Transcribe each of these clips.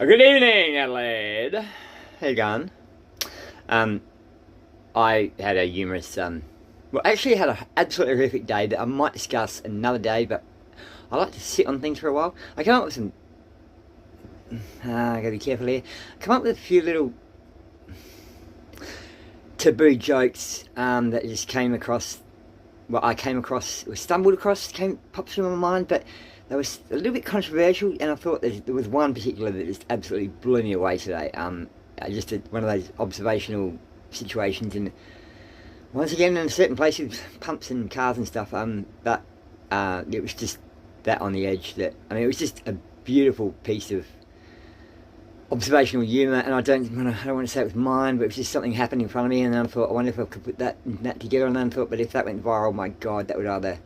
Good evening, Adelaide. How you going? I had a humorous, actually had an absolutely horrific day that I might discuss another day, but I like to sit on things for a while. I come up with some, I gotta be careful here, I come up with a few little taboo jokes that just came across, stumbled across, popped through my mind, but they was a little bit controversial, and I thought there was one particular that just absolutely blew me away today. Just one of those observational situations, and once again in a certain place with pumps and cars and stuff. But it was just that on the edge. It was just a beautiful piece of observational humour, and I don't want to say it was mine, but it was just something happened in front of me, and then I thought, I wonder if I could put that together, and then I thought, but if that went viral, my God, that would either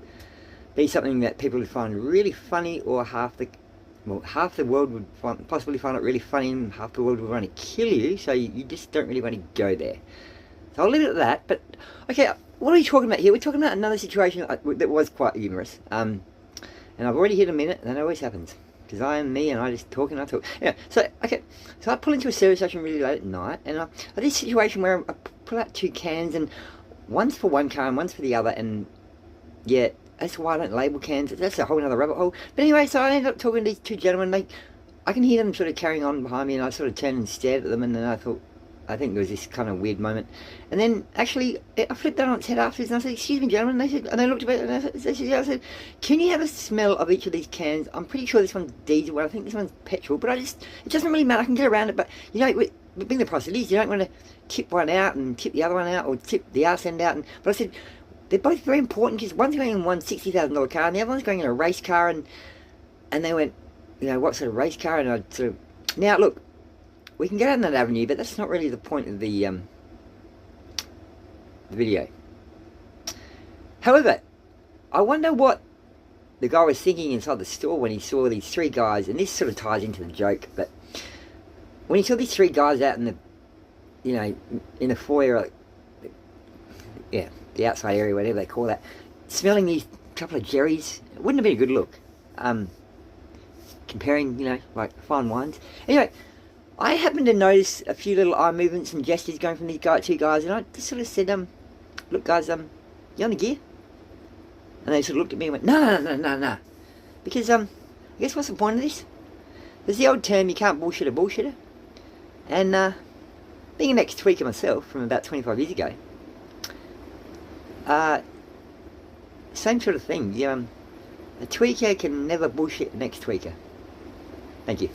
be something that people would find really funny, or half the world would possibly find it really funny, and half the world would want to kill you, so you just don't really want to go there. So I'll leave it at that. But okay, what are we talking about here? We're talking about another situation that was quite humorous, and I've already hit a minute, and that always happens, because I am me, and I just talk and I talk. Yeah, so I pull into a service station really late at night, and I had this situation where I pull out two cans, and one's for one car and one's for the other, and yeah, that's why I don't label cans. That's a whole other rabbit hole. But anyway, so I ended up talking to these two gentlemen. I can hear them sort of carrying on behind me, and I sort of turned and stared at them, and then I think there was this kind of weird moment. And then actually, I flipped that on its head afterwards, and I said, "Excuse me, gentlemen." And they looked at me, and I said, "Can you have a smell of each of these cans? I'm pretty sure this one's diesel, I think this one's petrol, but it doesn't really matter. I can get around it, but being the price it is, you don't want to tip one out and tip the other one out, or tip the arse end out." But I said, they're both very important, because one's going in one $60,000 car, and the other one's going in a race car, and they went, what sort of race car? And I sort of, now look, we can go down that avenue, but that's not really the point of the video. However, I wonder what the guy was thinking inside the store when he saw these three guys, and this sort of ties into the joke, but when he saw these three guys out in the foyer, the outside area, whatever they call that, smelling these couple of Jerry's, it wouldn't have been a good look. Comparing, like fine wines. Anyway, I happened to notice a few little eye movements and gestures going from these two guys, and I just sort of said, "Look, guys, you on the gear?" And they sort of looked at me and went, "No. Because, I guess what's the point of this? There's the old term, you can't bullshit a bullshitter. And, being an ex-tweaker myself from about 25 years ago, same sort of thing. A tweaker can never bullshit an ex-tweaker." Thank you.